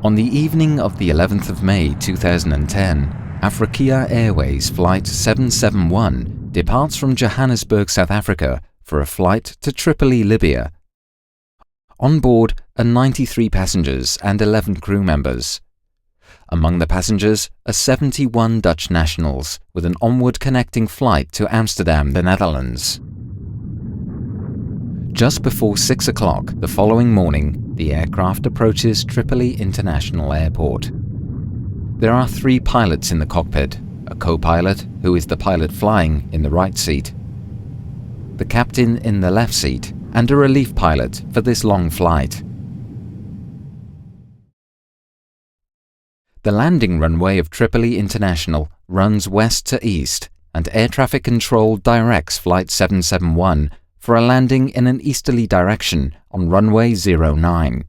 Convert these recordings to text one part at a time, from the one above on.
On the evening of the 11th of May 2010, Afriqiyah Airways Flight 771 departs from Johannesburg, South Africa for a flight to Tripoli, Libya. On board are 93 passengers and 11 crew members. Among the passengers are 71 Dutch nationals with an onward connecting flight to Amsterdam, the Netherlands. Just before 6 o'clock the following morning, the aircraft approaches Tripoli International Airport. There are 3 pilots in the cockpit, a co-pilot, who is the pilot flying, in the right seat, the captain in the left seat, and a relief pilot for this long flight. The landing runway of Tripoli International runs west to east, and air traffic control directs Flight 771 for a landing in an easterly direction on runway 09.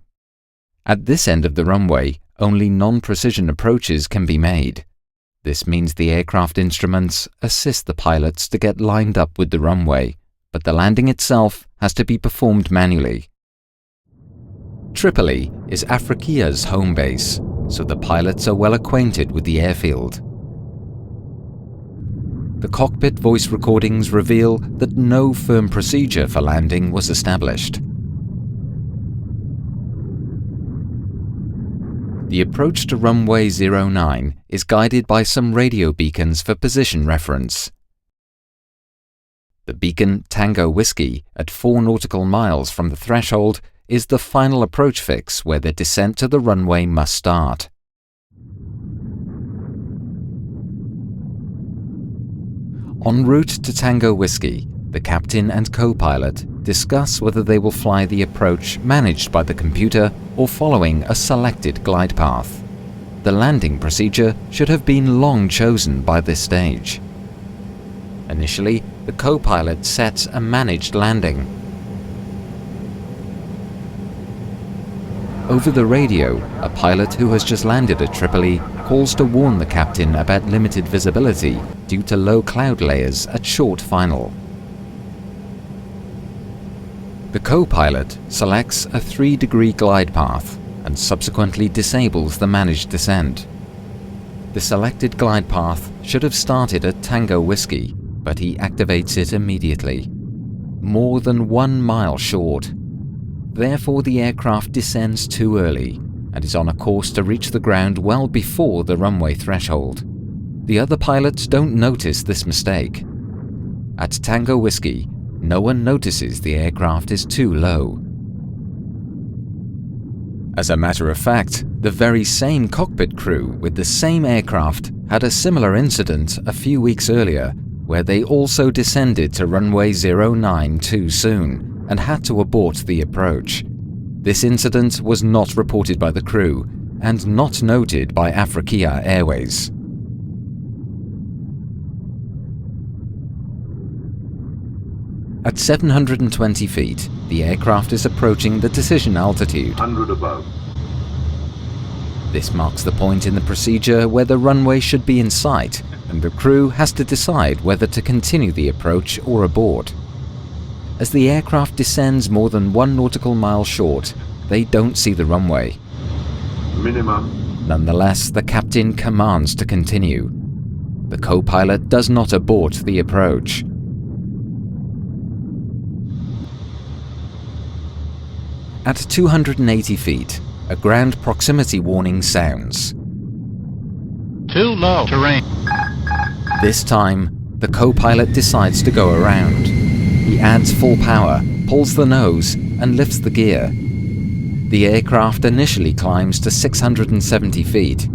At this end of the runway, only non-precision approaches can be made. This means the aircraft instruments assist the pilots to get lined up with the runway, but the landing itself has to be performed manually. Tripoli is Afriqiyah's home base, so the pilots are well acquainted with the airfield. The cockpit voice recordings reveal that no firm procedure for landing was established. The approach to runway 09 is guided by some radio beacons for position reference. The beacon Tango Whiskey at 4 nautical miles from the threshold is the final approach fix where the descent to the runway must start. En route to Tango Whiskey, the captain and co-pilot discuss whether they will fly the approach managed by the computer or following a selected glide path. The landing procedure should have been long chosen by this stage. Initially, the co-pilot sets a managed landing. Over the radio, a pilot who has just landed at Tripoli calls to warn the captain about limited visibility due to low cloud layers at short final. The co-pilot selects a 3-degree glide path and subsequently disables the managed descent. The selected glide path should have started at Tango Whiskey, but he activates it immediately. More than 1 mile short. Therefore, the aircraft descends too early and is on a course to reach the ground well before the runway threshold. The other pilots don't notice this mistake. At Tango Whiskey, no one notices the aircraft is too low. As a matter of fact, the very same cockpit crew with the same aircraft had a similar incident a few weeks earlier, where they also descended to runway 09 too soon and had to abort the approach. This incident was not reported by the crew and not noted by Afriqiyah Airways. At 720 feet, the aircraft is approaching the decision altitude. 100 above. This marks the point in the procedure where the runway should be in sight, and the crew has to decide whether to continue the approach or abort. As the aircraft descends more than 1 nautical mile short, they don't see the runway. Minimum. Nonetheless, the captain commands to continue. The co-pilot does not abort the approach. At 280 feet, a ground proximity warning sounds. Too low terrain. This time, the co-pilot decides to go around. He adds full power, pulls the nose, and lifts the gear. The aircraft initially climbs to 670 feet.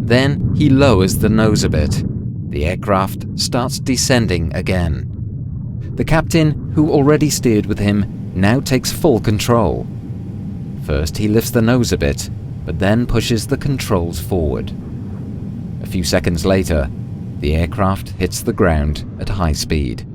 Then he lowers the nose a bit. The aircraft starts descending again. The captain, who already steered with him, now takes full control. First he lifts the nose a bit, but then pushes the controls forward. A few seconds later, the aircraft hits the ground at high speed.